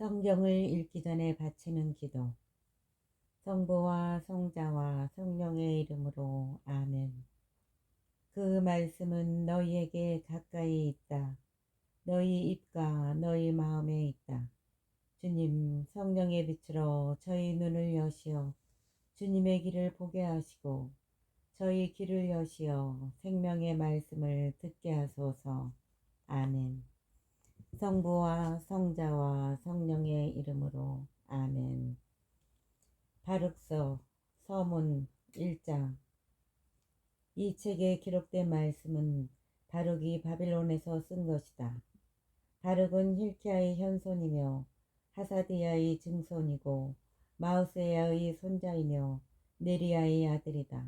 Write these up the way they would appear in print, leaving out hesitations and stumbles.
성경을 읽기 전에 바치는 기도. 성부와 성자와 성령의 이름으로 아멘. 그 말씀은 너희에게 가까이 있다. 너희 입과 너희 마음에 있다. 주님, 성령의 빛으로 저희 눈을 여시어 주님의 길을 보게 하시고 저희 귀를 여시어 생명의 말씀을 듣게 하소서. 아멘. 성부와 성자와 성령의 이름으로 아멘. 바룩서 서문 1장. 이 책에 기록된 말씀은 바룩이 바빌론에서 쓴 것이다. 바룩은 힐키야의 현손이며 하사디야의 증손이고 마우세야의 손자이며 네리야의 아들이다.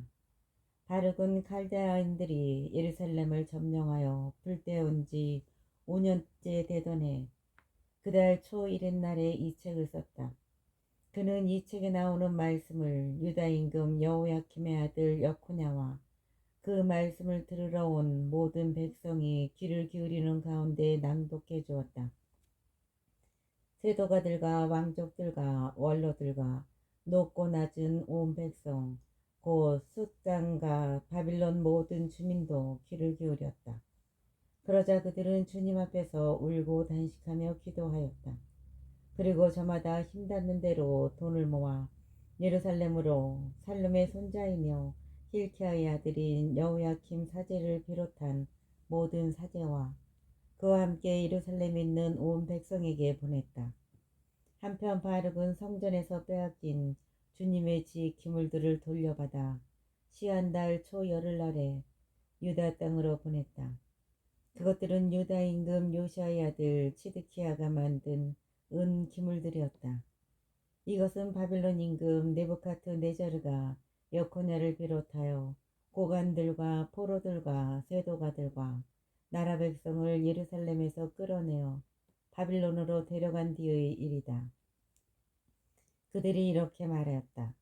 바룩은 칼데아인들이 예루살렘을 점령하여 불태운 지 5년째 되던 해 그달 초 1의 날에 이 책을 썼다. 그는 이 책에 나오는 말씀을 유다 임금 여호야킴의 아들 여코냐와 그 말씀을 들으러 온 모든 백성이 귀를 기울이는 가운데 낭독해 주었다. 세도가들과 왕족들과 원로들과 높고 낮은 온 백성 곧 숫장과 바빌론 모든 주민도 귀를 기울였다. 그러자 그들은 주님 앞에서 울고 단식하며 기도하였다. 그리고 저마다 힘닿는 대로 돈을 모아 예루살렘으로 살룸의 손자이며 힐키야의 아들인 여호야킴 사제를 비롯한 모든 사제와 그와 함께 예루살렘에 있는 온 백성에게 보냈다. 한편 바룩은 성전에서 빼앗긴 주님의 지 기물들을 돌려받아 시한달 초 열흘날에 유다 땅으로 보냈다. 그것들은 유다 임금 요시아의 아들 치드키야가 만든 은 기물들이었다. 이것은 바빌론 임금 느부갓네자르가 여코냐를 비롯하여 고관들과 포로들과 세도가들과 나라 백성을 예루살렘에서 끌어내어 바빌론으로 데려간 뒤의 일이다. 그들이 이렇게 말하였다.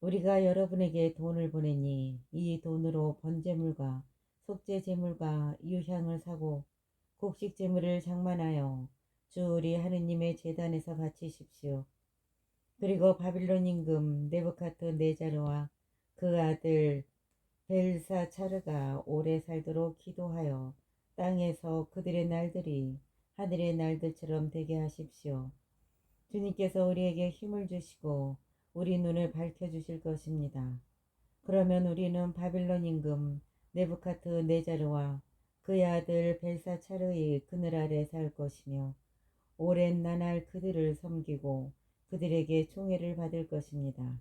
우리가 여러분에게 돈을 보내니 이 돈으로 번제물과 속죄제물과 유향을 사고 곡식제물을 장만하여 주 우리 하느님의 제단에서 바치십시오. 그리고 바빌론 임금 느부갓네자르와 그 아들 벨사차르가 오래 살도록 기도하여 땅에서 그들의 날들이 하늘의 날들처럼 되게 하십시오. 주님께서 우리에게 힘을 주시고 우리 눈을 밝혀주실 것입니다. 그러면 우리는 바빌론 임금 느부갓네자르와 그의 아들 벨사차르의 그늘 아래 살 것이며 오랜 나날 그들을 섬기고 그들에게 총애를 받을 것입니다.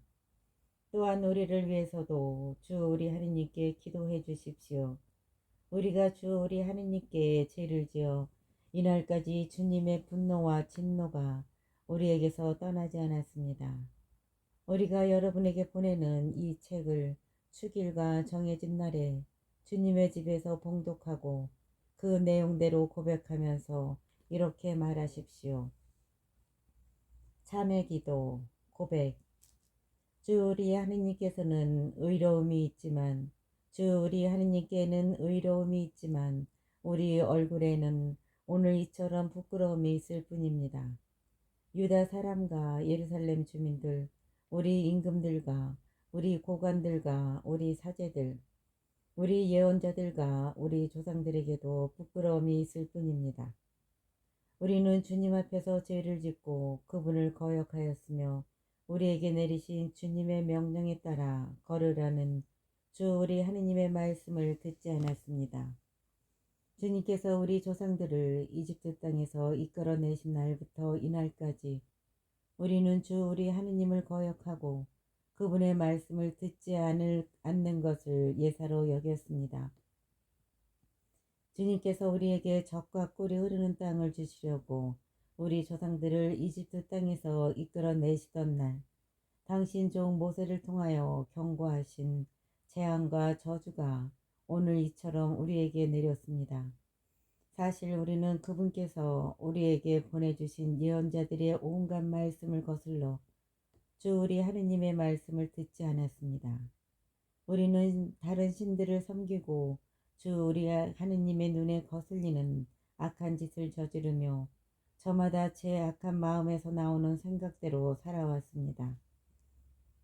또한 우리를 위해서도 주 우리 하느님께 기도해 주십시오. 우리가 주 우리 하느님께 죄를 지어 이날까지 주님의 분노와 진노가 우리에게서 떠나지 않았습니다. 우리가 여러분에게 보내는 이 책을 축일과 정해진 날에 주님의 집에서 봉독하고 그 내용대로 고백하면서 이렇게 말하십시오. 참회 기도 고백. 주 우리 하느님께서는 의로움이 있지만 주 우리 하느님께는 의로움이 있지만 우리 얼굴에는 오늘 이처럼 부끄러움이 있을 뿐입니다. 유다 사람과 예루살렘 주민들, 우리 임금들과 우리 고관들과 우리 사제들, 우리 예언자들과 우리 조상들에게도 부끄러움이 있을 뿐입니다. 우리는 주님 앞에서 죄를 짓고 그분을 거역하였으며 우리에게 내리신 주님의 명령에 따라 걸으라는 주 우리 하느님의 말씀을 듣지 않았습니다. 주님께서 우리 조상들을 이집트 땅에서 이끌어내신 날부터 이날까지 우리는 주 우리 하느님을 거역하고 그분의 말씀을 듣지 않는 것을 예사로 여겼습니다. 주님께서 우리에게 젖과 꿀이 흐르는 땅을 주시려고 우리 조상들을 이집트 땅에서 이끌어내시던 날 당신 종 모세를 통하여 경고하신 재앙과 저주가 오늘 이처럼 우리에게 내렸습니다. 사실 우리는 그분께서 우리에게 보내주신 예언자들의 온갖 말씀을 거슬러 주 우리 하느님의 말씀을 듣지 않았습니다. 우리는 다른 신들을 섬기고 주 우리 하느님의 눈에 거슬리는 악한 짓을 저지르며 저마다 제 악한 마음에서 나오는 생각대로 살아왔습니다.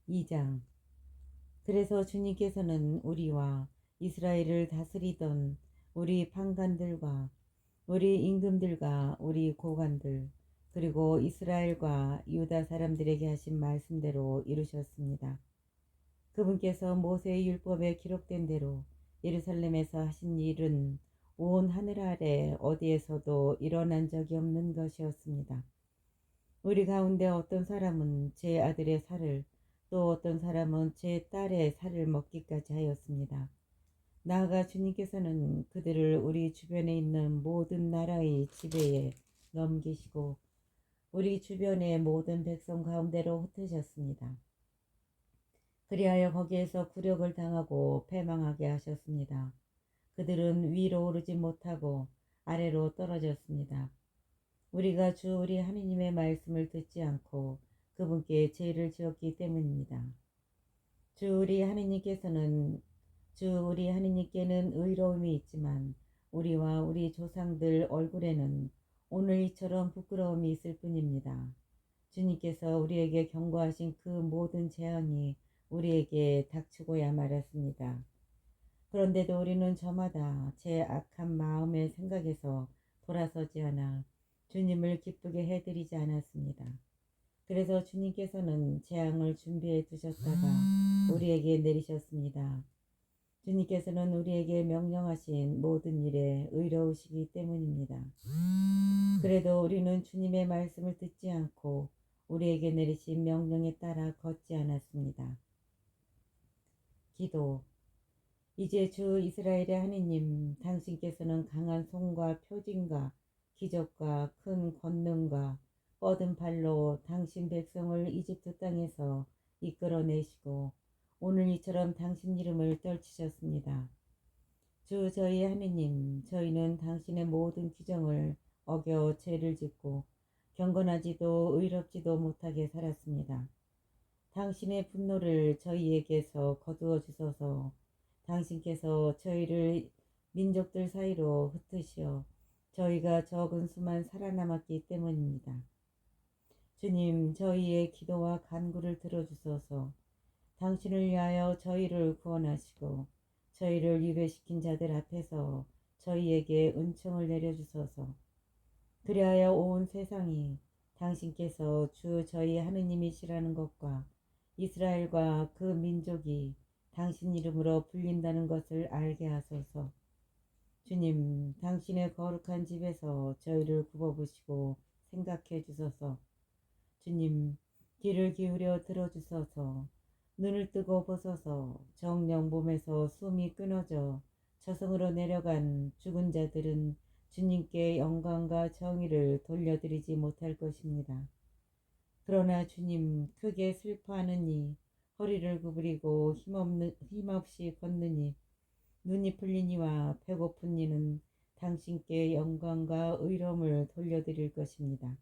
2장. 그래서 주님께서는 우리와 이스라엘을 다스리던 우리 판관들과 우리 임금들과 우리 고관들 그리고 이스라엘과 유다 사람들에게 하신 말씀대로 이루셨습니다. 그분께서 모세의 율법에 기록된 대로 예루살렘에서 하신 일은 온 하늘 아래 어디에서도 일어난 적이 없는 것이었습니다. 우리 가운데 어떤 사람은 제 아들의 살을 또 어떤 사람은 제 딸의 살을 먹기까지 하였습니다. 나아가 주님께서는 그들을 우리 주변에 있는 모든 나라의 지배에 넘기시고 우리 주변의 모든 백성 가운데로 흩으셨습니다. 그리하여 거기에서 굴욕을 당하고 패망하게 하셨습니다. 그들은 위로 오르지 못하고 아래로 떨어졌습니다. 우리가 주 우리 하느님의 말씀을 듣지 않고 그분께 죄를 지었기 때문입니다. 주 우리 하느님께는 의로움이 있지만 우리와 우리 조상들 얼굴에는 오늘 이처럼 부끄러움이 있을 뿐입니다. 주님께서 우리에게 경고하신 그 모든 재앙이 우리에게 닥치고야 말았습니다. 그런데도 우리는 저마다 제 악한 마음의 생각에서 돌아서지 않아 주님을 기쁘게 해드리지 않았습니다. 그래서 주님께서는 재앙을 준비해 두셨다가 우리에게 내리셨습니다. 주님께서는 우리에게 명령하신 모든 일에 의로우시기 때문입니다. 그래도 우리는 주님의 말씀을 듣지 않고 우리에게 내리신 명령에 따라 걷지 않았습니다. 기도. 이제 주 이스라엘의 하느님, 당신께서는 강한 손과 표징과 기적과 큰 권능과 뻗은 팔로 당신 백성을 이집트 땅에서 이끌어내시고 오늘 이처럼 당신 이름을 떨치셨습니다. 주 저희 하느님, 저희는 당신의 모든 규정을 어겨 죄를 짓고 경건하지도 의롭지도 못하게 살았습니다. 당신의 분노를 저희에게서 거두어 주소서. 당신께서 저희를 민족들 사이로 흩으시어 저희가 적은 수만 살아남았기 때문입니다. 주님, 저희의 기도와 간구를 들어주소서. 당신을 위하여 저희를 구원하시고 저희를 유배시킨 자들 앞에서 저희에게 은총을 내려주소서. 그리하여 온 세상이 당신께서 주 저희 하느님이시라는 것과 이스라엘과 그 민족이 당신 이름으로 불린다는 것을 알게 하소서. 주님, 당신의 거룩한 집에서 저희를 굽어보시고 생각해 주소서. 주님, 귀를 기울여 들어주소서. 눈을 뜨고 보소서. 정령 몸에서 숨이 끊어져 저승으로 내려간 죽은 자들은 주님께 영광과 정의를 돌려드리지 못할 것입니다. 그러나 주님, 크게 슬퍼하는 이, 허리를 구부리고 힘없이 걷는 이, 눈이 풀린 이와 배고픈 이는 당신께 영광과 의로움을 돌려드릴 것입니다.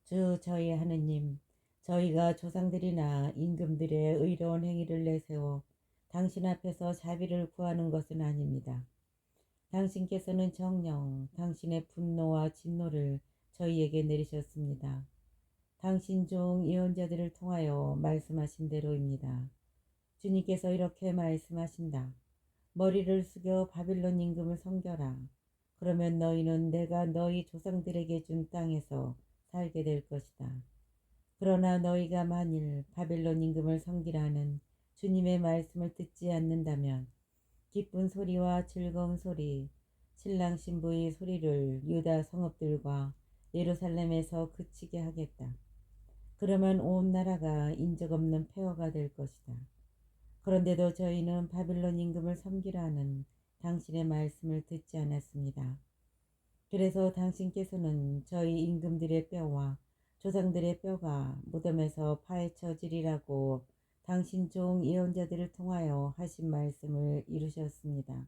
주 저희 하느님, 저희가 조상들이나 임금들의 의로운 행위를 내세워 당신 앞에서 자비를 구하는 것은 아닙니다. 당신께서는 정녕 당신의 분노와 진노를 저희에게 내리셨습니다. 당신 종 예언자들을 통하여 말씀하신 대로입니다. 주님께서 이렇게 말씀하신다. 머리를 숙여 바빌론 임금을 섬겨라. 그러면 너희는 내가 너희 조상들에게 준 땅에서 살게 될 것이다. 그러나 너희가 만일 바빌론 임금을 섬기라는 주님의 말씀을 듣지 않는다면 기쁜 소리와 즐거운 소리, 신랑 신부의 소리를 유다 성읍들과 예루살렘에서 그치게 하겠다. 그러면 온 나라가 인적 없는 폐허가 될 것이다. 그런데도 저희는 바빌론 임금을 섬기라는 당신의 말씀을 듣지 않았습니다. 그래서 당신께서는 저희 임금들의 뼈와 조상들의 뼈가 무덤에서 파헤쳐지리라고 당신 종 예언자들을 통하여 하신 말씀을 이루셨습니다.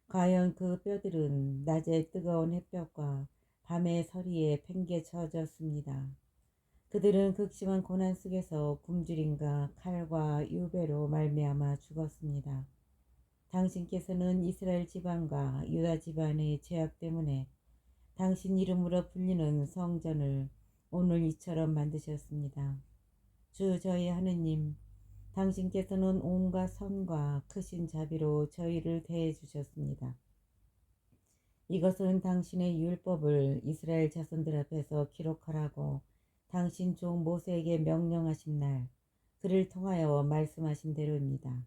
과연 그 뼈들은 낮에 뜨거운 햇볕과 밤의 서리에 팽개쳐졌습니다. 그들은 극심한 고난 속에서 굶주림과 칼과 유배로 말미암아 죽었습니다. 당신께서는 이스라엘 지방과 유다 지방의 죄악 때문에 당신 이름으로 불리는 성전을 오늘 이처럼 만드셨습니다. 주 저희 하느님, 당신께서는 온갖 선과 크신 자비로 저희를 대해 주셨습니다. 이것은 당신의 율법을 이스라엘 자손들 앞에서 기록하라고 당신 종 모세에게 명령하신 날 그를 통하여 말씀하신 대로입니다.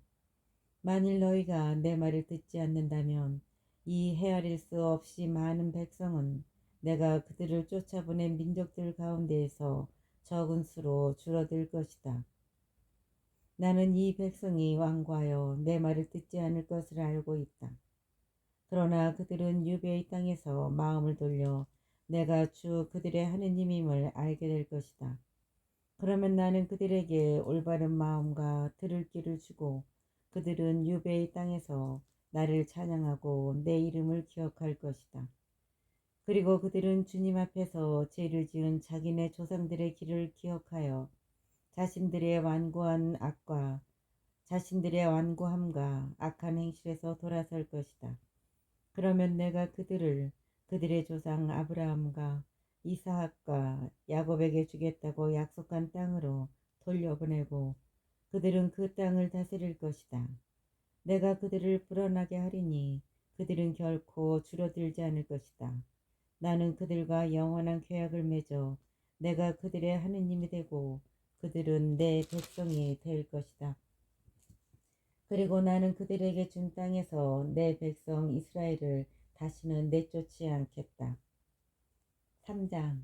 만일 너희가 내 말을 듣지 않는다면 이 헤아릴 수 없이 많은 백성은 내가 그들을 쫓아보낸 민족들 가운데에서 적은 수로 줄어들 것이다. 나는 이 백성이 완고하여 내 말을 듣지 않을 것을 알고 있다. 그러나 그들은 유배의 땅에서 마음을 돌려 내가 주 그들의 하느님임을 알게 될 것이다. 그러면 나는 그들에게 올바른 마음과 들을 길을 주고 그들은 유배의 땅에서 나를 찬양하고 내 이름을 기억할 것이다. 그리고 그들은 주님 앞에서 죄를 지은 자기네 조상들의 길을 기억하여 자신들의 완고함과 악한 행실에서 돌아설 것이다. 그러면 내가 그들을 그들의 조상 아브라함과 이사학과 야곱에게 주겠다고 약속한 땅으로 돌려보내고 그들은 그 땅을 다스릴 것이다. 내가 그들을 불어나게 하리니 그들은 결코 줄어들지 않을 것이다. 나는 그들과 영원한 계약을 맺어 내가 그들의 하느님이 되고 그들은 내 백성이 될 것이다. 그리고 나는 그들에게 준 땅에서 내 백성 이스라엘을 다시는 내쫓지 않겠다. 3장.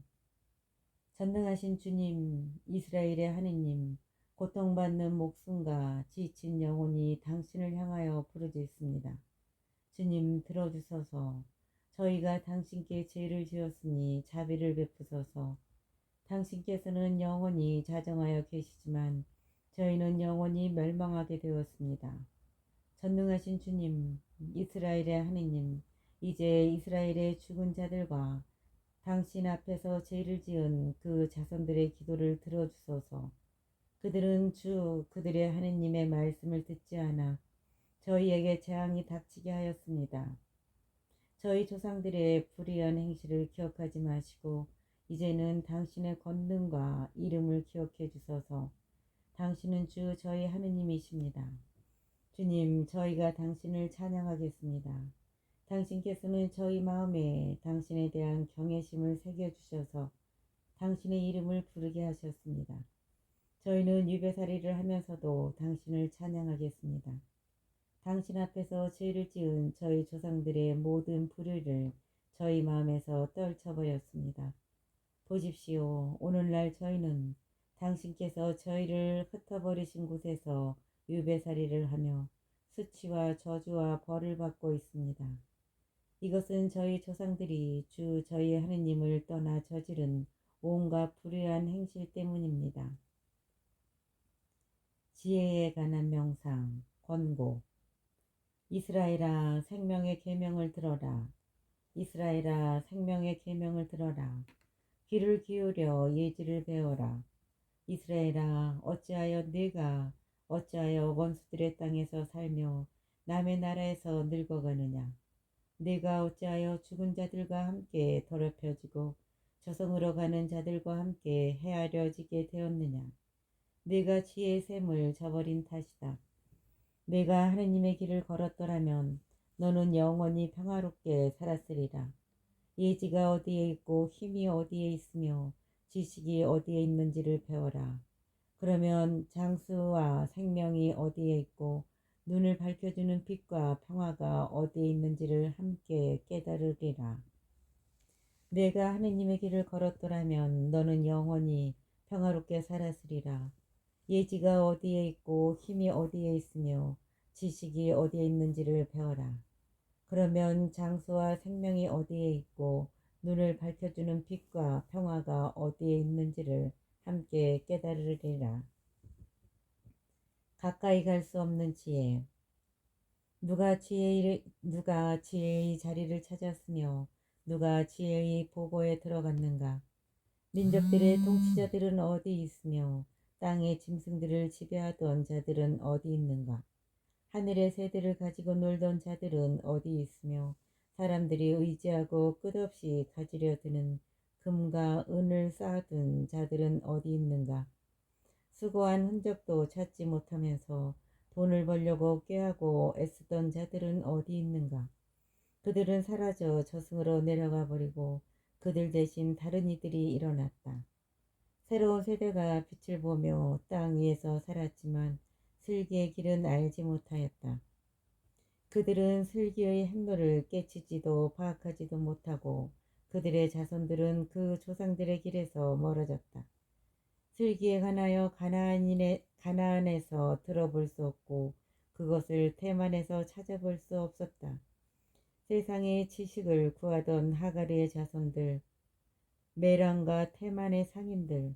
전능하신 주님, 이스라엘의 하느님, 고통받는 목숨과 지친 영혼이 당신을 향하여 부르짖습니다. 주님 들어주소서. 저희가 당신께 죄를 지었으니 자비를 베푸소서. 당신께서는 영원히 자정하여 계시지만 저희는 영원히 멸망하게 되었습니다. 전능하신 주님, 이스라엘의 하느님, 이제 이스라엘의 죽은 자들과 당신 앞에서 죄를 지은 그 자손들의 기도를 들어주소서. 그들은 주 그들의 하느님의 말씀을 듣지 않아 저희에게 재앙이 닥치게 하였습니다. 저희 조상들의 불의한 행실을 기억하지 마시고 이제는 당신의 권능과 이름을 기억해 주소서. 당신은 주 저희 하느님이십니다. 주님, 저희가 당신을 찬양하겠습니다. 당신께서는 저희 마음에 당신에 대한 경외심을 새겨주셔서 당신의 이름을 부르게 하셨습니다. 저희는 유배살이를 하면서도 당신을 찬양하겠습니다. 당신 앞에서 죄를 지은 저희 조상들의 모든 불의를 저희 마음에서 떨쳐버렸습니다. 보십시오. 오늘날 저희는 당신께서 저희를 흩어버리신 곳에서 유배살이를 하며 수치와 저주와 벌을 받고 있습니다. 이것은 저희 조상들이 주 저희 하느님을 떠나 저지른 온갖 불의한 행실 때문입니다. 지혜에 관한 명상, 권고. 이스라엘아, 생명의 계명을 들어라. 이스라엘아, 생명의 계명을 들어라. 귀를 기울여 예지를 배워라. 이스라엘아, 어찌하여 원수들의 땅에서 살며 남의 나라에서 늙어가느냐. 네가 어찌하여 죽은 자들과 함께 더럽혀지고 저성으로 가는 자들과 함께 헤아려지게 되었느냐. 네가 지혜의 샘을 저버린 탓이다. 내가 하느님의 길을 걸었더라면 너는 영원히 평화롭게 살았으리라. 예지가 어디에 있고 힘이 어디에 있으며 지식이 어디에 있는지를 배워라. 그러면 장수와 생명이 어디에 있고 눈을 밝혀주는 빛과 평화가 어디에 있는지를 함께 깨달으리라. 내가 하느님의 길을 걸었더라면 너는 영원히 평화롭게 살았으리라. 예지가 어디에 있고 힘이 어디에 있으며 지식이 어디에 있는지를 배워라. 그러면 장수와 생명이 어디에 있고 눈을 밝혀주는 빛과 평화가 어디에 있는지를 함께 깨달으리라. 가까이 갈 수 없는 지혜. 누가 지혜의 자리를 찾았으며 누가 지혜의 보고에 들어갔는가. 민족들의 통치자들은 어디 있으며 땅의 짐승들을 지배하던 자들은 어디 있는가. 하늘의 새들을 가지고 놀던 자들은 어디 있으며 사람들이 의지하고 끝없이 가지려 드는 금과 은을 쌓아둔 자들은 어디 있는가? 수고한 흔적도 찾지 못하면서 돈을 벌려고 꾀하고 애쓰던 자들은 어디 있는가? 그들은 사라져 저승으로 내려가 버리고 그들 대신 다른 이들이 일어났다. 새로운 세대가 빛을 보며 땅 위에서 살았지만 슬기의 길은 알지 못하였다. 그들은 슬기의 행로를 깨치지도 파악하지도 못하고 그들의 자손들은 그 조상들의 길에서 멀어졌다. 슬기에 관하여 가나안에서 들어볼 수 없고 그것을 테만에서 찾아볼 수 없었다. 세상의 지식을 구하던 하가리의 자손들, 메랑과 테만의 상인들,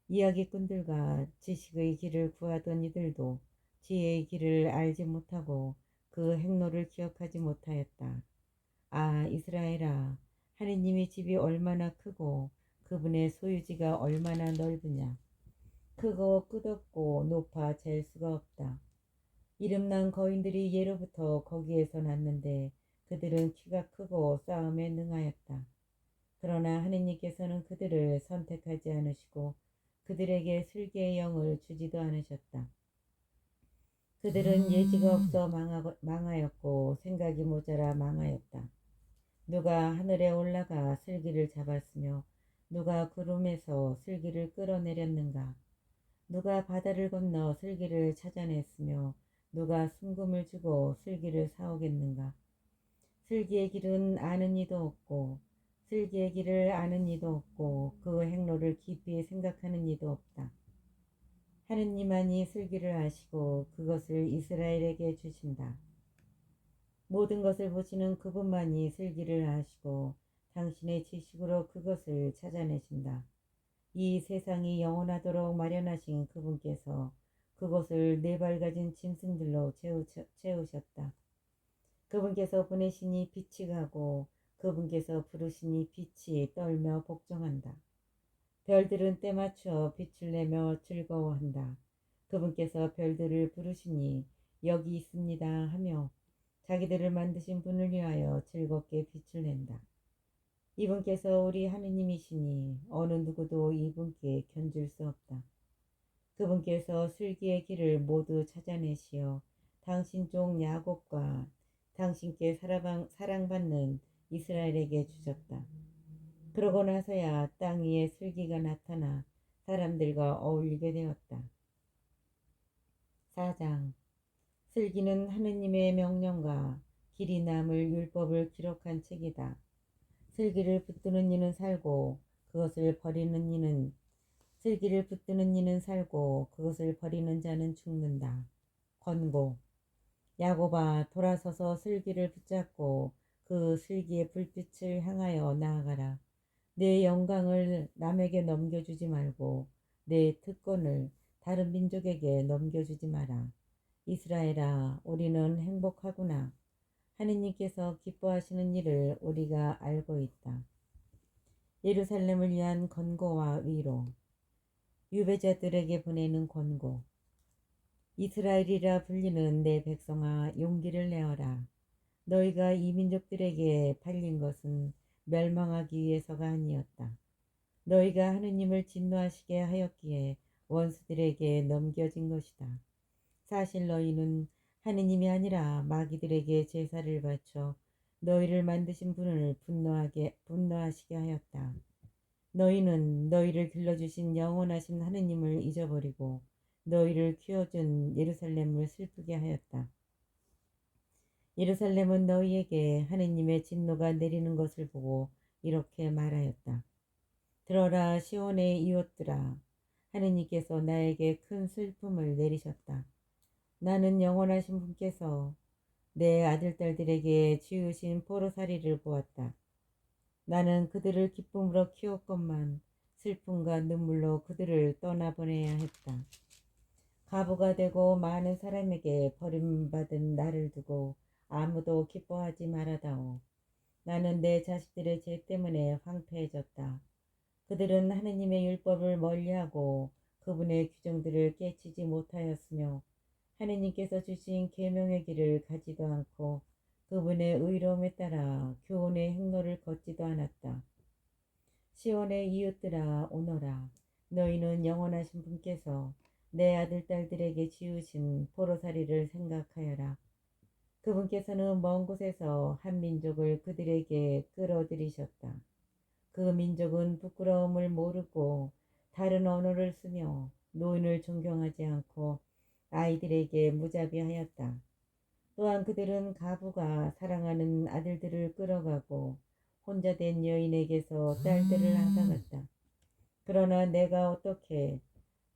이야기꾼들과 지식의 길을 구하던 이들도 지혜의 길을 알지 못하고 그 행로를 기억하지 못하였다. 아, 이스라엘아, 하느님의 집이 얼마나 크고 그분의 소유지가 얼마나 넓으냐. 크고 끝없고 높아 잴 수가 없다. 이름난 거인들이 예로부터 거기에서 났는데 그들은 키가 크고 싸움에 능하였다. 그러나 하느님께서는 그들을 선택하지 않으시고 그들에게 슬기의 영을 주지도 않으셨다. 그들은 예지가 없어 망하였고 생각이 모자라 망하였다. 누가 하늘에 올라가 슬기를 잡았으며 누가 구름에서 슬기를 끌어내렸는가? 누가 바다를 건너 슬기를 찾아냈으며 누가 순금을 주고 슬기를 사오겠는가? 슬기의 길은 아는 이도 없고 슬기의 길을 아는 이도 없고 그 행로를 깊이 생각하는 이도 없다. 하느님만이 슬기를 아시고 그것을 이스라엘에게 주신다. 모든 것을 보시는 그분만이 슬기를 아시고 당신의 지식으로 그것을 찾아내신다. 이 세상이 영원하도록 마련하신 그분께서 그것을 네 발 가진 짐승들로 채우셨다. 그분께서 보내시니 빛이 가고 그분께서 부르시니 빛이 떨며 복종한다. 별들은 때맞춰 빛을 내며 즐거워한다. 그분께서 별들을 부르시니 여기 있습니다 하며 자기들을 만드신 분을 위하여 즐겁게 빛을 낸다. 이분께서 우리 하느님이시니 어느 누구도 이분께 견줄 수 없다. 그분께서 슬기의 길을 모두 찾아내시어 당신 종 야곱과 당신께 사랑받는 이스라엘에게 주셨다. 그러고 나서야 땅 위에 슬기가 나타나 사람들과 어울리게 되었다. 4장. 슬기는 하느님의 명령과 길이 남을 율법을 기록한 책이다. 슬기를 붙드는 이는 살고 그것을 버리는 이는 슬기를 붙드는 이는 살고 그것을 버리는 자는 죽는다. 권고. 야곱아, 돌아서서 슬기를 붙잡고 그 슬기의 불빛을 향하여 나아가라. 내 영광을 남에게 넘겨주지 말고 내 특권을 다른 민족에게 넘겨주지 마라. 이스라엘아, 우리는 행복하구나. 하느님께서 기뻐하시는 일을 우리가 알고 있다. 예루살렘을 위한 권고와 위로. 유배자들에게 보내는 권고. 이스라엘이라 불리는 내 백성아, 용기를 내어라. 너희가 이 민족들에게 팔린 것은 멸망하기 위해서가 아니었다. 너희가 하느님을 진노하시게 하였기에 원수들에게 넘겨진 것이다. 사실 너희는 하느님이 아니라 마귀들에게 제사를 바쳐 너희를 만드신 분을 분노하시게 하였다. 너희는 너희를 길러주신 영원하신 하느님을 잊어버리고 너희를 키워준 예루살렘을 슬프게 하였다. 예루살렘은 너희에게 하느님의 진노가 내리는 것을 보고 이렇게 말하였다. 들어라 시온의 이웃들아, 하느님께서 나에게 큰 슬픔을 내리셨다. 나는 영원하신 분께서 내 아들딸들에게 지으신 포로살이를 보았다. 나는 그들을 기쁨으로 키웠건만 슬픔과 눈물로 그들을 떠나보내야 했다. 가부가 되고 많은 사람에게 버림받은 나를 두고 아무도 기뻐하지 말아다오. 나는 내 자식들의 죄 때문에 황폐해졌다. 그들은 하느님의 율법을 멀리하고 그분의 규정들을 깨치지 못하였으며 하느님께서 주신 계명의 길을 가지도 않고 그분의 의로움에 따라 교훈의 행로를 걷지도 않았다. 시온의 이웃들아 오너라. 너희는 영원하신 분께서 내 아들 딸들에게 지으신 포로살이를 생각하여라. 그분께서는 먼 곳에서 한 민족을 그들에게 끌어들이셨다. 그 민족은 부끄러움을 모르고 다른 언어를 쓰며 노인을 존경하지 않고 아이들에게 무자비하였다. 또한 그들은 가부가 사랑하는 아들들을 끌어가고 혼자 된 여인에게서 딸들을 앗아갔다. 그러나 내가 어떻게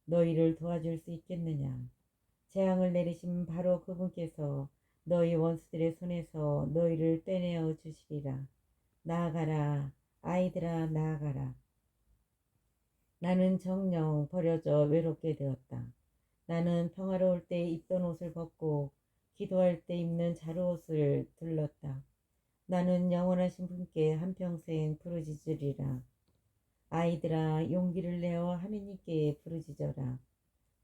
너희를 도와줄 수 있겠느냐? 재앙을 내리신 바로 그분께서 너희 원수들의 손에서 너희를 빼내어 주시리라. 나아가라, 아이들아 나아가라. 나는 정녕 버려져 외롭게 되었다. 나는 평화로울 때 입던 옷을 벗고 기도할 때 입는 자루옷을 둘렀다. 나는 영원하신 분께 한평생 부르짖으리라. 아이들아 용기를 내어 하느님께 부르짖어라.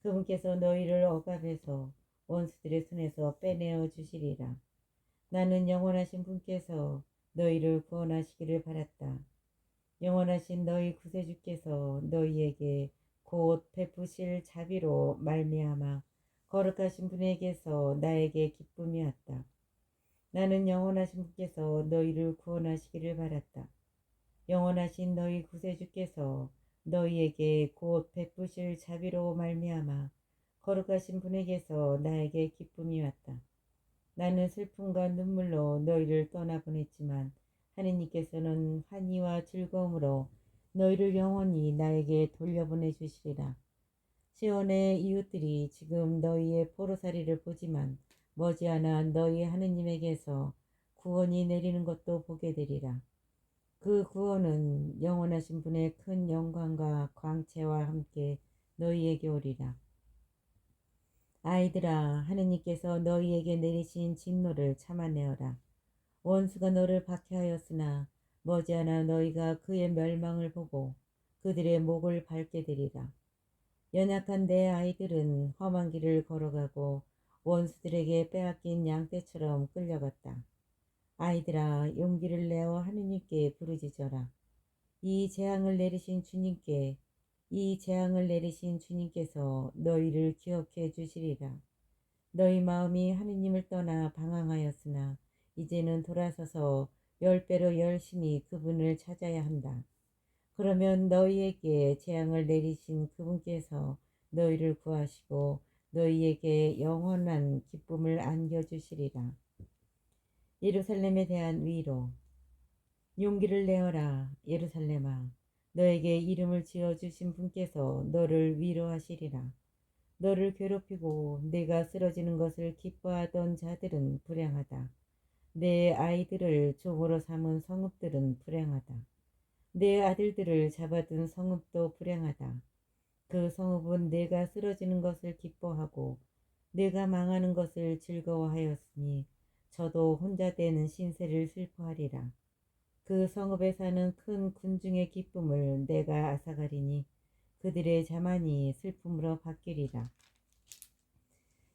그분께서 너희를 억압해서 원수들의 손에서 빼내어 주시리라. 나는 영원하신 분께서 너희를 구원하시기를 바랐다. 영원하신 너희 구세주께서 너희에게 곧 베푸실 자비로 말미암아 거룩하신 분에게서 나에게 기쁨이 왔다. 나는 영원하신 분께서 너희를 구원하시기를 바랐다. 영원하신 너희 구세주께서 너희에게 곧 베푸실 자비로 말미암아 거룩하신 분에게서 나에게 기쁨이 왔다. 나는 슬픔과 눈물로 너희를 떠나보냈지만 하느님께서는 환희와 즐거움으로 너희를 영원히 나에게 돌려보내 주시리라. 시온의 이웃들이 지금 너희의 포로살이를 보지만 머지않아 너희 하느님에게서 구원이 내리는 것도 보게 되리라. 그 구원은 영원하신 분의 큰 영광과 광채와 함께 너희에게 오리라. 아이들아 하느님께서 너희에게 내리신 진노를 참아내어라. 원수가 너를 박해하였으나 머지않아 너희가 그의 멸망을 보고 그들의 목을 밟게 되리라. 연약한 내 아이들은 험한 길을 걸어가고 원수들에게 빼앗긴 양떼처럼 끌려갔다. 아이들아 용기를 내어 하느님께 부르짖어라. 이 재앙을 내리신 주님께서 너희를 기억해 주시리라. 너희 마음이 하느님을 떠나 방황하였으나 이제는 돌아서서 10배로 열심히 그분을 찾아야 한다. 그러면 너희에게 재앙을 내리신 그분께서 너희를 구하시고 너희에게 영원한 기쁨을 안겨주시리라. 예루살렘에 대한 위로. 용기를 내어라 예루살렘아. 너에게 이름을 지어주신 분께서 너를 위로하시리라. 너를 괴롭히고 내가 쓰러지는 것을 기뻐하던 자들은 불행하다. 내 아이들을 종으로 삼은 성읍들은 불행하다. 내 아들들을 잡아둔 성읍도 불행하다. 그 성읍은 내가 쓰러지는 것을 기뻐하고 내가 망하는 것을 즐거워하였으니 저도 혼자 되는 신세를 슬퍼하리라. 그 성읍에 사는 큰 군중의 기쁨을 내가 앗아가리니 그들의 자만이 슬픔으로 바뀌리라.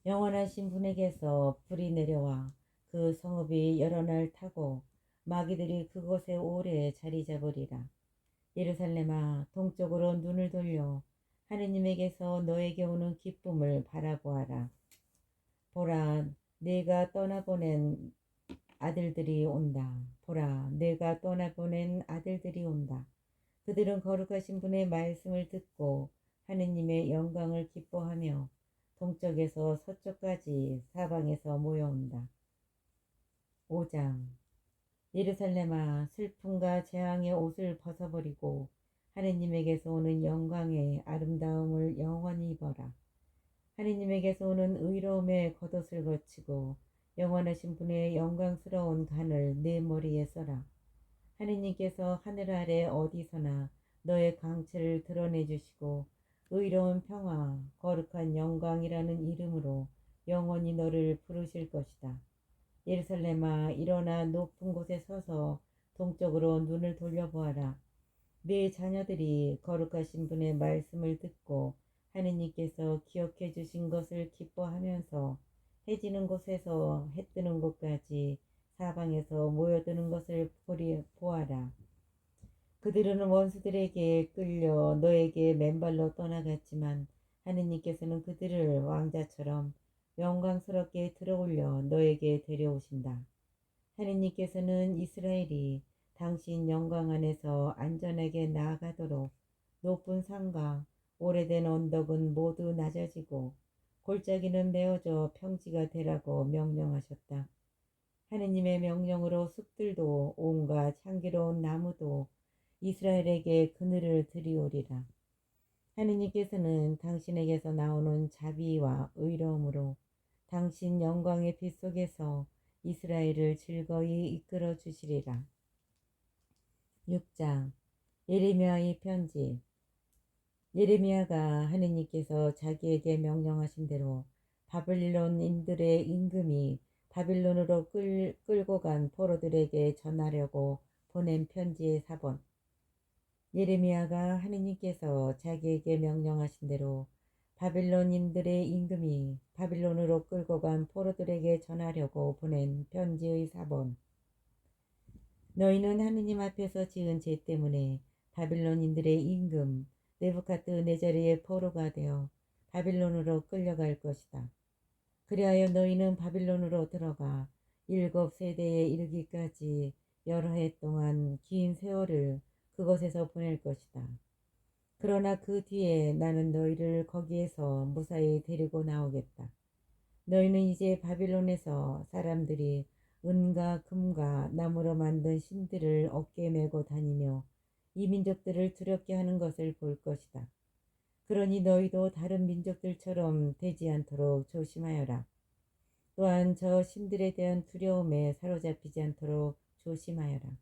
영원하신 분에게서 불이 내려와 그 성읍이 여러 날 타고 마귀들이 그곳에 오래 자리 잡으리라. 예루살렘아 동쪽으로 눈을 돌려 하느님에게서 너에게 오는 기쁨을 바라보아라. 보라 내가 떠나보낸 아들들이 온다. 보라 내가 떠나보낸 아들들이 온다. 그들은 거룩하신 분의 말씀을 듣고 하느님의 영광을 기뻐하며 동쪽에서 서쪽까지 사방에서 모여온다. 5장. 예루살렘아 슬픔과 재앙의 옷을 벗어버리고 하느님에게서 오는 영광의 아름다움을 영원히 입어라. 하느님에게서 오는 의로움의 겉옷을 거치고 영원하신 분의 영광스러운 간을 내 머리에 써라. 하느님께서 하늘 아래 어디서나 너의 광채를 드러내 주시고 의로운 평화, 거룩한 영광이라는 이름으로 영원히 너를 부르실 것이다. 예루살렘아 일어나 높은 곳에 서서 동쪽으로 눈을 돌려보아라. 네 자녀들이 거룩하신 분의 말씀을 듣고 하느님께서 기억해 주신 것을 기뻐하면서 해 지는 곳에서 해 뜨는 곳까지 사방에서 모여드는 것을 보아라. 그들은 원수들에게 끌려 너에게 맨발로 떠나갔지만 하느님께서는 그들을 왕자처럼 영광스럽게 들어올려 너에게 데려오신다. 하느님께서는 이스라엘이 당신 영광 안에서 안전하게 나아가도록 높은 산과 오래된 언덕은 모두 낮아지고 골짜기는 메어져 평지가 되라고 명령하셨다. 하느님의 명령으로 숲들도 온갖 향기로운 나무도 이스라엘에게 그늘을 드리오리라. 하느님께서는 당신에게서 나오는 자비와 의로움으로 당신 영광의 빛 속에서 이스라엘을 즐거이 이끌어 주시리라. 6장 예레미야의 편지. 예레미야가 하느님께서 자기에게 명령하신 대로 바빌론인들의 임금이 바빌론으로 끌고 간 포로들에게 전하려고 보낸 편지의 사본. 예레미야가 하느님께서 자기에게 명령하신 대로 바빌론인들의 임금이 바빌론으로 끌고 간 포로들에게 전하려고 보낸 편지의 사본. 너희는 하느님 앞에서 지은 죄 때문에 바빌론인들의 임금 느부갓네살의 포로가 되어 바빌론으로 끌려갈 것이다. 그리하여 너희는 바빌론으로 들어가 7세대에 이르기까지 여러 해 동안 긴 세월을 그곳에서 보낼 것이다. 그러나 그 뒤에 나는 너희를 거기에서 무사히 데리고 나오겠다. 너희는 이제 바빌론에서 사람들이 은과 금과 나무로 만든 신들을 어깨에 메고 다니며 이 민족들을 두렵게 하는 것을 볼 것이다. 그러니 너희도 다른 민족들처럼 되지 않도록 조심하여라. 또한 저 신들에 대한 두려움에 사로잡히지 않도록 조심하여라.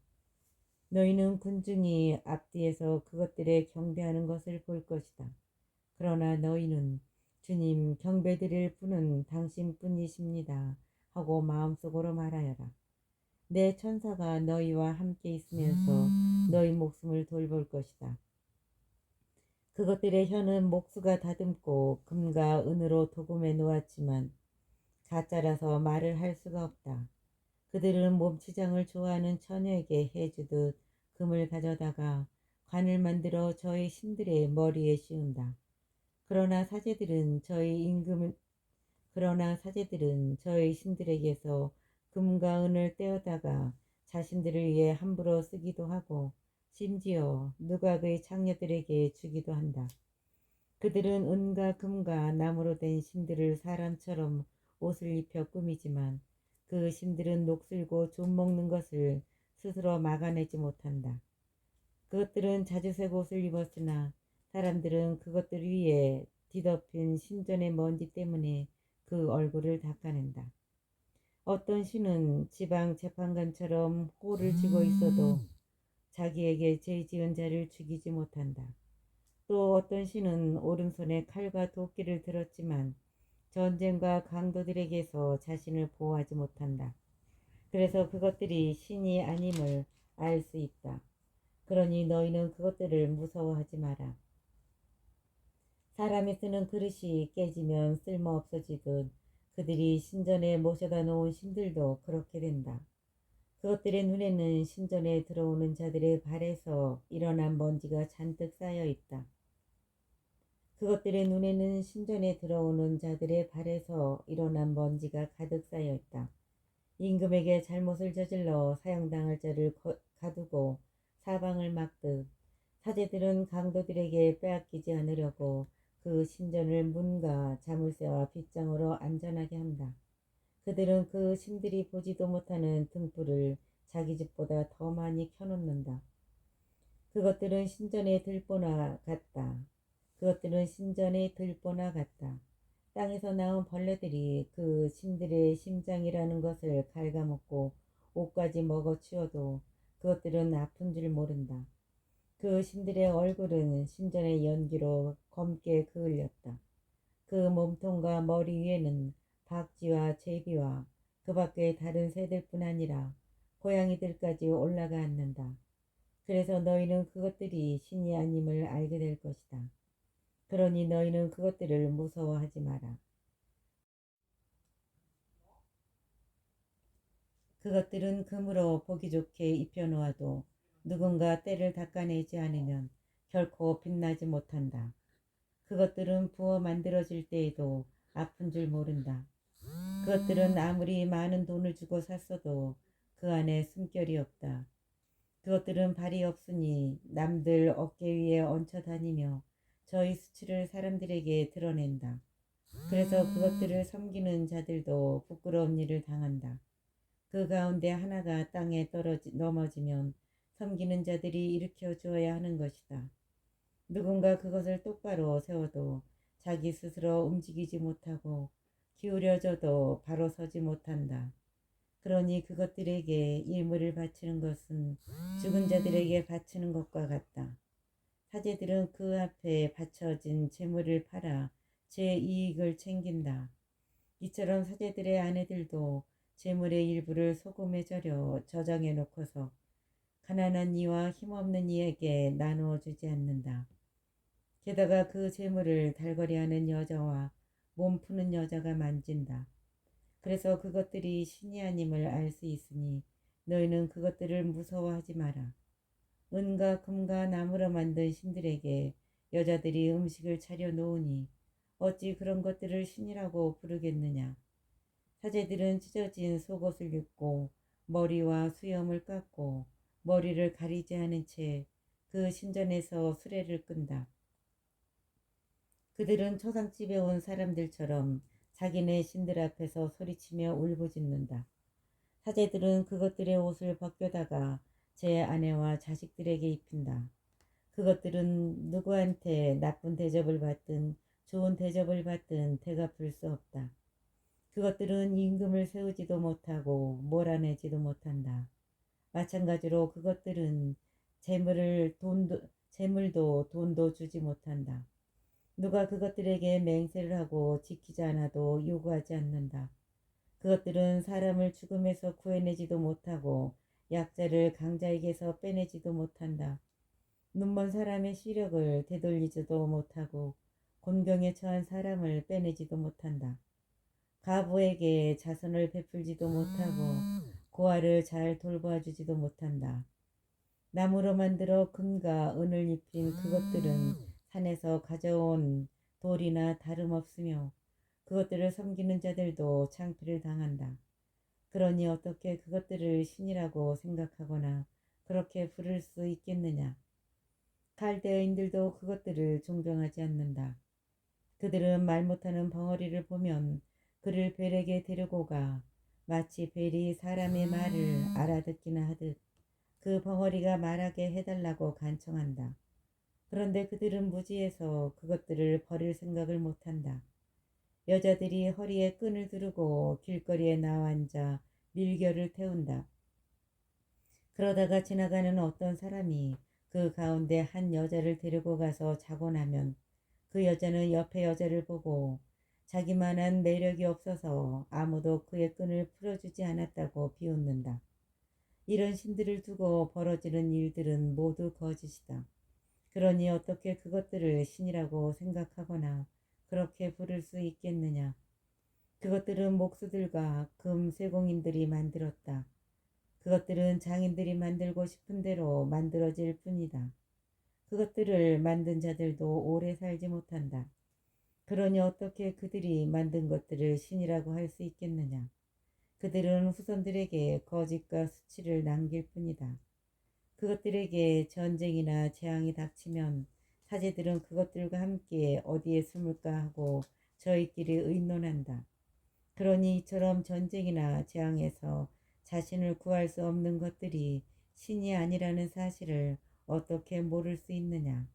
너희는 군중이 앞뒤에서 그것들에 경배하는 것을 볼 것이다. 그러나 너희는 주님 경배드릴 분은 당신뿐이십니다 하고 마음속으로 말하여라. 내 천사가 너희와 함께 있으면서 너희 목숨을 돌볼 것이다. 그것들의 혀는 목수가 다듬고 금과 은으로 도금해 놓았지만 가짜라서 말을 할 수가 없다. 그들은 몸치장을 좋아하는 처녀에게 해주듯 금을 가져다가 관을 만들어 저희 신들의 머리에 씌운다. 그러나 사제들은 저희 신들에게서 금과 은을 떼어다가 자신들을 위해 함부로 쓰기도 하고 심지어 누각의 창녀들에게 주기도 한다. 그들은 은과 금과 나무로 된 신들을 사람처럼 옷을 입혀 꾸미지만 그 신들은 녹슬고 좀먹는 것을 스스로 막아내지 못한다. 그것들은 자주색 옷을 입었으나 사람들은 그것들 위에 뒤덮인 신전의 먼지 때문에 그 얼굴을 닦아낸다. 어떤 신은 지방 재판관처럼 꼴을 쥐고 있어도 자기에게 죄 지은 자를 죽이지 못한다. 또 어떤 신은 오른손에 칼과 도끼를 들었지만 전쟁과 강도들에게서 자신을 보호하지 못한다. 그래서 그것들이 신이 아님을 알 수 있다. 그러니 너희는 그것들을 무서워하지 마라. 사람이 쓰는 그릇이 깨지면 쓸모없어지듯 그들이 신전에 모셔다 놓은 신들도 그렇게 된다. 그것들의 눈에는 신전에 들어오는 자들의 발에서 일어난 먼지가 잔뜩 쌓여 있다. 그것들의 눈에는 신전에 들어오는 자들의 발에서 일어난 먼지가 가득 쌓여 있다. 임금에게 잘못을 저질러 사형당할 자를 가두고 사방을 막듯 사제들은 강도들에게 빼앗기지 않으려고 그 신전을 문과 자물쇠와 빗장으로 안전하게 한다. 그들은 그 신들이 보지도 못하는 등불을 자기 집보다 더 많이 켜놓는다. 그것들은 신전의 들보나 같다. 땅에서 나온 벌레들이 그 신들의 심장이라는 것을 갉아먹고 옷까지 먹어치워도 그것들은 아픈 줄 모른다. 그 신들의 얼굴은 신전의 연기로 검게 그을렸다. 그 몸통과 머리 위에는 박쥐와 제비와 그 밖의 다른 새들뿐 아니라 고양이들까지 올라가 앉는다. 그래서 너희는 그것들이 신이 아님을 알게 될 것이다. 그러니 너희는 그것들을 무서워하지 마라. 그것들은 금으로 보기 좋게 입혀놓아도 누군가 때를 닦아내지 않으면 결코 빛나지 못한다. 그것들은 부어 만들어질 때에도 아픈 줄 모른다. 그것들은 아무리 많은 돈을 주고 샀어도 그 안에 숨결이 없다. 그것들은 발이 없으니 남들 어깨 위에 얹혀 다니며 저희 수치를 사람들에게 드러낸다. 그래서 그것들을 섬기는 자들도 부끄러운 일을 당한다. 그 가운데 하나가 땅에 넘어지면 섬기는 자들이 일으켜 주어야 하는 것이다. 누군가 그것을 똑바로 세워도 자기 스스로 움직이지 못하고 기울여져도 바로 서지 못한다. 그러니 그것들에게 일물을 바치는 것은 죽은 자들에게 바치는 것과 같다. 사제들은 그 앞에 바쳐진 재물을 팔아 제 이익을 챙긴다. 이처럼 사제들의 아내들도 재물의 일부를 소금에 절여 저장해 놓고서 가난한 이와 힘없는 이에게 나누어 주지 않는다. 게다가 그 재물을 달거리하는 여자와 몸 푸는 여자가 만진다. 그래서 그것들이 신이 아님을 알 수 있으니 너희는 그것들을 무서워하지 마라. 은과 금과 나무로 만든 신들에게 여자들이 음식을 차려 놓으니 어찌 그런 것들을 신이라고 부르겠느냐. 사제들은 찢어진 속옷을 입고 머리와 수염을 깎고 머리를 가리지 않은 채 그 신전에서 수레를 끈다. 그들은 초상집에 온 사람들처럼 자기네 신들 앞에서 소리치며 울부짖는다. 사제들은 그것들의 옷을 벗겨다가 제 아내와 자식들에게 입힌다. 그것들은 누구한테 나쁜 대접을 받든 좋은 대접을 받든 대갚을 수 없다. 그것들은 임금을 세우지도 못하고 몰아내지도 못한다. 마찬가지로 그것들은 재물도 돈도 주지 못한다. 누가 그것들에게 맹세를 하고 지키지 않아도 요구하지 않는다. 그것들은 사람을 죽음에서 구해내지도 못하고 약자를 강자에게서 빼내지도 못한다. 눈먼 사람의 시력을 되돌리지도 못하고 곤경에 처한 사람을 빼내지도 못한다. 가부에게 자선을 베풀지도 못하고 고아를 잘 돌보아주지도 못한다. 나무로 만들어 금과 은을 입힌 그것들은 산에서 가져온 돌이나 다름없으며 그것들을 섬기는 자들도 창피를 당한다. 그러니 어떻게 그것들을 신이라고 생각하거나 그렇게 부를 수 있겠느냐. 갈대어인들도 그것들을 존경하지 않는다. 그들은 말 못하는 벙어리를 보면 그를 벨에게 데리고 가 마치 벨이 사람의 말을 알아듣기나 하듯 그 벙어리가 말하게 해달라고 간청한다. 그런데 그들은 무지해서 그것들을 버릴 생각을 못한다. 여자들이 허리에 끈을 두르고 길거리에 나와 앉아 밀결을 태운다. 그러다가 지나가는 어떤 사람이 그 가운데 한 여자를 데리고 가서 자고 나면 그 여자는 옆에 여자를 보고 자기만한 매력이 없어서 아무도 그의 끈을 풀어주지 않았다고 비웃는다. 이런 신들을 두고 벌어지는 일들은 모두 거짓이다. 그러니 어떻게 그것들을 신이라고 생각하거나 그렇게 부를 수 있겠느냐. 그것들은 목수들과 금 쇠공인들이 만들었다. 그것들은 장인들이 만들고 싶은 대로 만들어질 뿐이다. 그것들을 만든 자들도 오래 살지 못한다. 그러니 어떻게 그들이 만든 것들을 신이라고 할 수 있겠느냐. 그들은 후손들에게 거짓과 수치를 남길 뿐이다. 그것들에게 전쟁이나 재앙이 닥치면 사제들은 그것들과 함께 어디에 숨을까 하고 저희끼리 의논한다. 그러니 이처럼 전쟁이나 재앙에서 자신을 구할 수 없는 것들이 신이 아니라는 사실을 어떻게 모를 수 있느냐.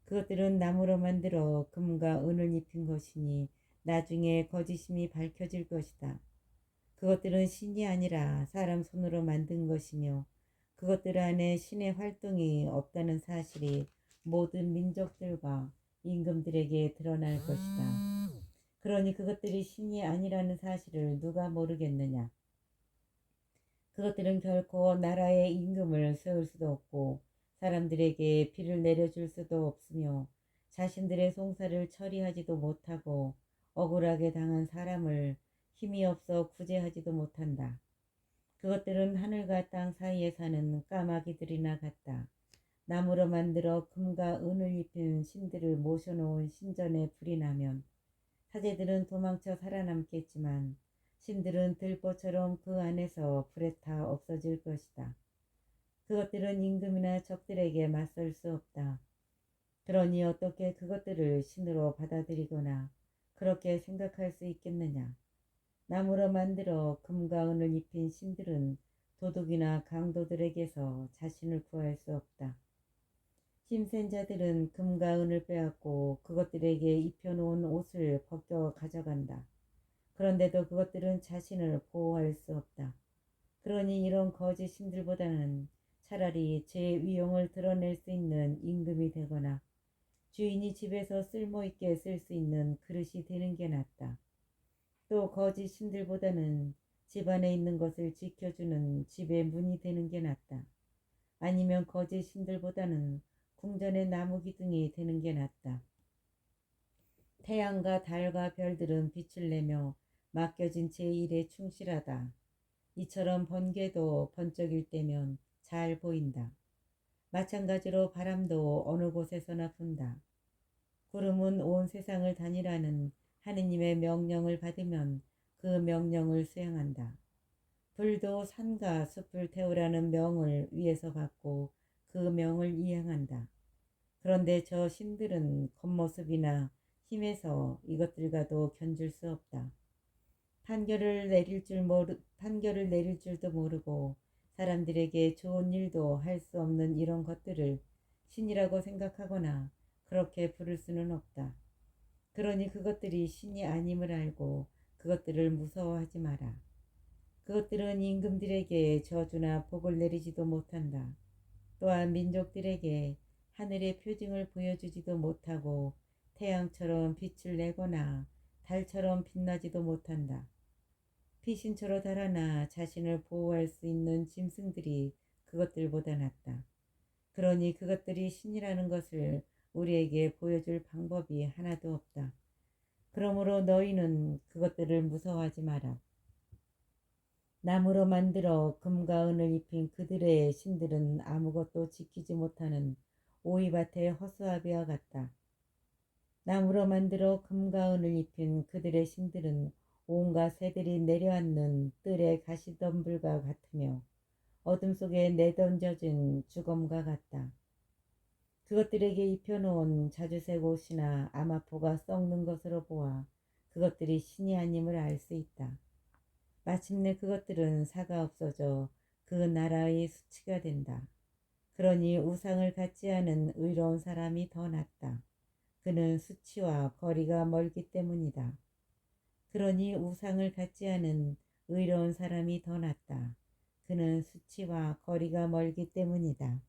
그것들은 나무로 만들어 금과 은을 입힌 것이니 나중에 거짓임이 밝혀질 것이다. 그것들은 신이 아니라 사람 손으로 만든 것이며 그것들 안에 신의 활동이 없다는 사실이 모든 민족들과 임금들에게 드러날 것이다. 그러니 그것들이 신이 아니라는 사실을 누가 모르겠느냐. 그것들은 결코 나라의 임금을 세울 수도 없고 사람들에게 비를 내려줄 수도 없으며 자신들의 송사를 처리하지도 못하고 억울하게 당한 사람을 힘이 없어 구제하지도 못한다. 그것들은 하늘과 땅 사이에 사는 까마귀들이나 같다. 나무로 만들어 금과 은을 입힌 신들을 모셔놓은 신전에 불이 나면 사제들은 도망쳐 살아남겠지만 신들은 들보처럼 그 안에서 불에 타 없어질 것이다. 그것들은 임금이나 적들에게 맞설 수 없다. 그러니 어떻게 그것들을 신으로 받아들이거나 그렇게 생각할 수 있겠느냐. 나무로 만들어 금과 은을 입힌 신들은 도둑이나 강도들에게서 자신을 구할 수 없다. 힘센 자들은 금과 은을 빼앗고 그것들에게 입혀놓은 옷을 벗겨 가져간다. 그런데도 그것들은 자신을 보호할 수 없다. 그러니 이런 거짓 신들보다는 차라리 제 위용을 드러낼 수 있는 임금이 되거나 주인이 집에서 쓸모있게 쓸 수 있는 그릇이 되는 게 낫다. 또 거짓 신들보다는 집안에 있는 것을 지켜주는 집의 문이 되는 게 낫다. 아니면 거짓 신들보다는 궁전의 나무 기둥이 되는 게 낫다. 태양과 달과 별들은 빛을 내며 맡겨진 제 일에 충실하다. 이처럼 번개도 번쩍일 때면 잘 보인다. 마찬가지로 바람도 어느 곳에서나 분다. 구름은 온 세상을 다니라는 하느님의 명령을 받으면 그 명령을 수행한다. 불도 산과 숲을 태우라는 명을 위에서 받고 그 명을 이행한다. 그런데 저 신들은 겉모습이나 힘에서 이것들과도 견줄 수 없다. 판결을 내릴 줄도 모르고 사람들에게 좋은 일도 할 수 없는 이런 것들을 신이라고 생각하거나 그렇게 부를 수는 없다. 그러니 그것들이 신이 아님을 알고 그것들을 무서워하지 마라. 그것들은 임금들에게 저주나 복을 내리지도 못한다. 또한 민족들에게 하늘의 표징을 보여주지도 못하고 태양처럼 빛을 내거나 달처럼 빛나지도 못한다. 피신처로 달아나 자신을 보호할 수 있는 짐승들이 그것들보다 낫다. 그러니 그것들이 신이라는 것을 우리에게 보여줄 방법이 하나도 없다. 그러므로 너희는 그것들을 무서워하지 마라. 나무로 만들어 금과 은을 입힌 그들의 신들은 아무것도 지키지 못하는 오이밭의 허수아비와 같다. 나무로 만들어 금과 은을 입힌 그들의 신들은 온갖 새들이 내려앉는 뜰의 가시덤불과 같으며 어둠 속에 내던져진 주검과 같다. 그것들에게 입혀놓은 자주색 옷이나 아마포가 썩는 것으로 보아 그것들이 신이 아님을 알 수 있다. 마침내 그것들은 사가 없어져 그 나라의 수치가 된다. 그러니 우상을 갖지 않은 의로운 사람이 더 낫다. 그는 수치와 거리가 멀기 때문이다. 그러니 우상을 갖지 않은 의로운 사람이 더 낫다. 그는 수치와 거리가 멀기 때문이다.